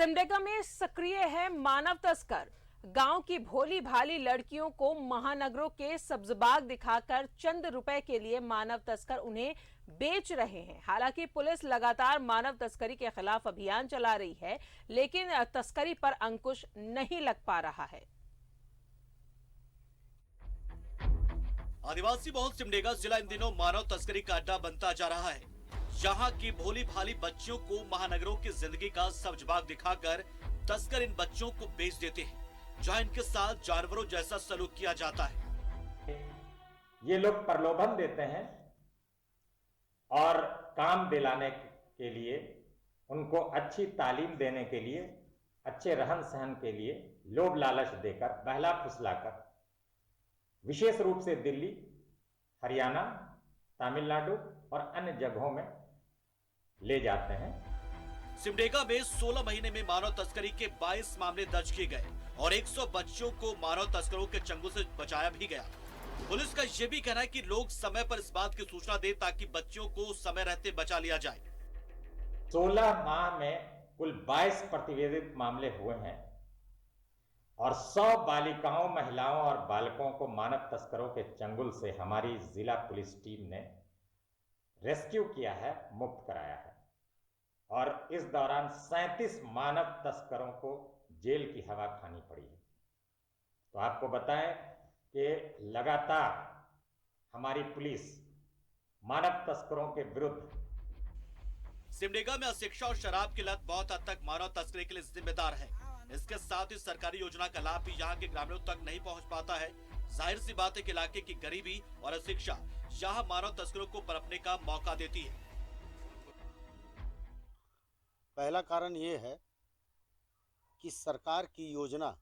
सिमडेगा में सक्रिय है मानव तस्कर। गांव की भोली भाली लड़कियों को महानगरों के सब्जबाग दिखाकर चंद रुपए के लिए मानव तस्कर उन्हें बेच रहे हैं। हालांकि पुलिस लगातार मानव तस्करी के खिलाफ अभियान चला रही है, लेकिन तस्करी पर अंकुश नहीं लग पा रहा है। आदिवासी बहुल सिमडेगा जिला इन दिनों मानव तस्करी का अड्डा बनता जा रहा है। यहाँ की भोली भाली बच्चियों को महानगरों की जिंदगी का सब्जबाग दिखाकर तस्कर इन बच्चों को बेच देते हैं, जहाँ इनके साथ जानवरों जैसा सलूक किया जाता है। ये लोग प्रलोभन देते हैं और काम दिलाने के लिए, उनको अच्छी तालीम देने के लिए, अच्छे रहन सहन के लिए लोभ लालच देकर, बहला फुसलाकर विशेष रूप से दिल्ली, हरियाणा, तमिलनाडु और अन्य जगहों में ले जाते हैं। सिमडेगा में 16 महीने में मानव तस्करी के 22 मामले दर्ज किए गए और 100 बच्चियों को मानव तस्करों के चंगुल से बचाया भी गया। पुलिस का यह भी कहना है कि लोग समय पर इस बात की सूचना दें ताकि बच्चियों को समय रहते बचा लिया जाए। 16 माह में कुल 22 प्रतिवेदित मामले हुए हैं और 100 बालिकाओं, महिलाओं और बालकों को मानव तस्करों के चंगुल से हमारी जिला पुलिस टीम ने रेस्क्यू किया है, मुक्त कराया है। और इस दौरान 37 मानव तस्करों को जेल की हवा खानी पड़ी है। तो आपको बताएं कि लगातार हमारी पुलिस मानव तस्करों के विरुद्ध। सिमडेगा में अशिक्षा और शराब की लत बहुत हद तक मानव तस्करी के लिए जिम्मेदार है। इसके साथ ही सरकारी योजना का लाभ भी यहाँ के ग्रामीणों तक नहीं पहुँच पाता है। जाहिर सी बात है कि इलाके की गरीबी और अशिक्षा यहाँ मानव तस्करों को पनपने का मौका देती है। पहला कारण ये है कि सरकार की योजना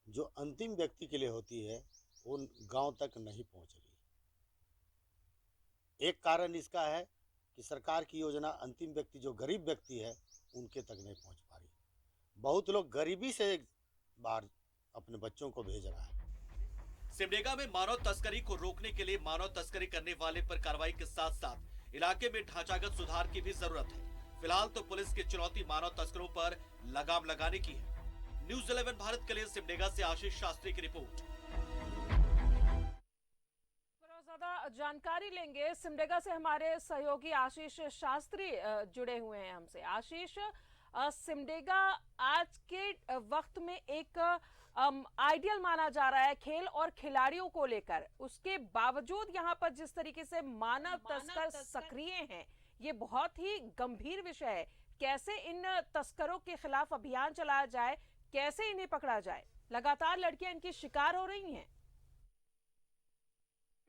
जो अंतिम व्यक्ति के लिए होती है वो गांव तक नहीं पहुंच रही। एक कारण इसका है कि सरकार की योजना अंतिम व्यक्ति जो गरीब व्यक्ति है उनके तक नहीं पहुंच पा रही। बहुत लोग गरीबी से बाहर अपने बच्चों को भेज रहा है। सिमडेगा में मानव तस्करी को रोकने के लिए मानव तस्करी करने वाले पर कार्रवाई के साथ साथ इलाके में ढांचागत सुधार की भी जरूरत है। फिलहाल तो पुलिस की चुनौती मानव तस्करों पर लगाम लगाने की है। न्यूज़ 11 भारत के लिए सिमडेगा से आशीष शास्त्री की रिपोर्ट। ज्यादा जानकारी लेंगे सिमडेगा से हमारे सहयोगी आशीष शास्त्री जुड़े हुए हैं हमसे। आशीष, सिमडेगा आज के वक्त में एक आइडियल माना जा रहा है खेल और खिलाड़ियों को लेकर। उसके बावजूद यहां पर जिस तरीके से मानव तस्कर सक्रिय हैं, ये बहुत ही गंभीर विषय है। कैसे इन तस्करों के खिलाफ अभियान चलाया जाए, कैसे इन्हें पकड़ा जाए? लगातार लड़कियां इनकी शिकार हो रही हैं।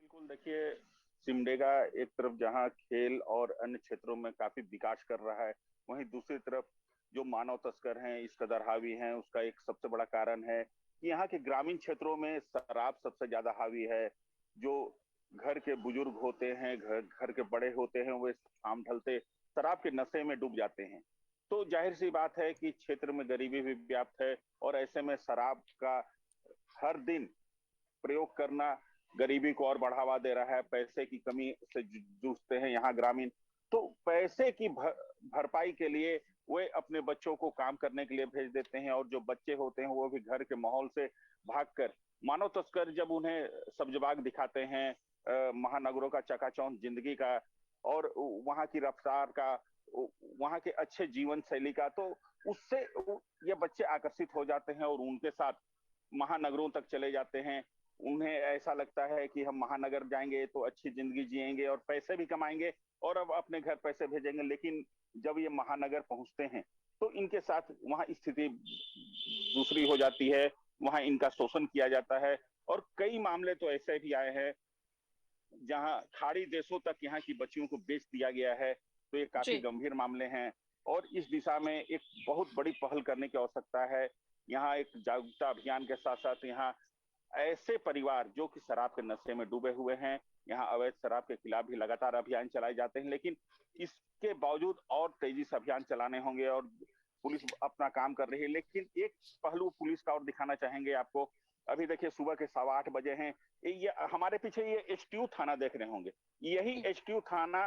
बिल्कुल, देखिए, सिमडेगा एक तरफ जहां खेल और अन्य क्षेत्रों में काफी विकास कर रहा है, वहीं दूसरी तरफ जो मानव तस्कर हैं इस कदर हावी हैं। उसका एक सबसे बड़ा कारण है कि यहाँ के ग्रामीण क्षेत्रों में शराब सबसे ज्यादा हावी है। जो घर के बुजुर्ग होते हैं, घर के बड़े होते हैं, वे शाम ढलते शराब के नशे में डूब जाते हैं। तो जाहिर सी बात है कि क्षेत्र में गरीबी भी व्याप्त है और ऐसे में शराब का हर दिन प्रयोग करना गरीबी को और बढ़ावा दे रहा है। पैसे की कमी से जूझते हैं यहाँ ग्रामीण। तो पैसे की भरपाई के लिए वे अपने बच्चों को काम करने के लिए भेज देते हैं और जो बच्चे होते हैं वो भी घर के माहौल से भागकर मानव तस्कर जब उन्हें सब्जबाग दिखाते हैं महानगरों का चकाचौंध जिंदगी का और वहां की रफ्तार का, वहां के अच्छे जीवन शैली का, तो उससे ये बच्चे आकर्षित हो जाते हैं और उनके साथ महानगरों तक चले जाते हैं। उन्हें ऐसा लगता है कि हम महानगर जाएंगे तो अच्छी जिंदगी जिएंगे और पैसे भी कमाएंगे और अब अपने घर पैसे भेजेंगे। लेकिन जब ये महानगर पहुंचते हैं तो इनके साथ वहां स्थिति दूसरी हो जाती है। वहां इनका शोषण किया जाता है और कई मामले तो ऐसे भी आए हैं जहां खाड़ी देशों तक यहाँ की बच्चियों को बेच दिया गया है। तो ये काफी गंभीर मामले हैं और इस दिशा में एक बहुत बड़ी पहल करने की आवश्यकता है। यहाँ एक जागरूकता अभियान के साथ साथ यहाँ ऐसे परिवार जो कि शराब के नशे में डूबे हुए हैं, यहाँ अवैध शराब के खिलाफ भी लगातार अभियान चलाए जाते हैं। लेकिन इसके बावजूद और तेजी से अभियान चलाने होंगे और पुलिस अपना काम कर रही है। लेकिन एक पहलू पुलिस का और दिखाना चाहेंगे आपको। अभी देखिए, सुबह के 8:15 बजे हैं। ये हमारे पीछे ये एचटीयू थाना देख रहे होंगे। यही एचटीयू थाना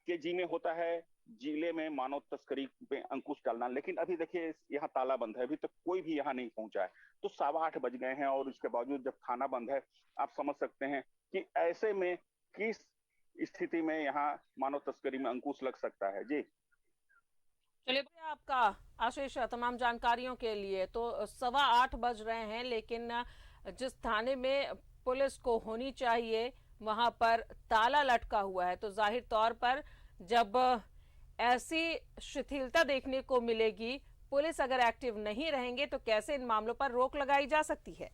के जिम्मे होता है जिले में मानव तस्करी पे अंकुश डालना। लेकिन अभी देखिए यहाँ ताला बंद है, अभी तक कोई भी यहाँ नहीं पहुंचा है। तो 8:15 बज गए हैं और इसके बावजूद जब थाना बंद है, आप समझ सकते हैं कि ऐसे में किस स्थिति में यहाँ मानव तस्करी में अंकुश लग सकता है। जी चलिए, आपका आशीष तमाम जानकारियों के लिए। तो 8:15 बज रहे हैं, लेकिन जिस थाने में पुलिस को होनी चाहिए वहां पर ताला लटका हुआ है। तो जाहिर तौर पर जब ऐसी शिथिलता देखने को मिलेगी, पुलिस अगर एक्टिव नहीं रहेंगे तो कैसे इन मामलों पर रोक लगाई जा सकती है।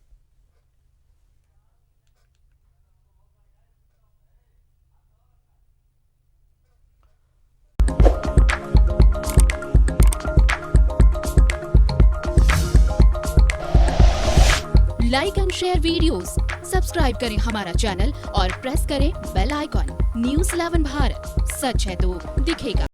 Like and share videos, subscribe करें हमारा चैनल और प्रेस करें बेल आइकॉन। News 11 भारत, सच है तो दिखेगा।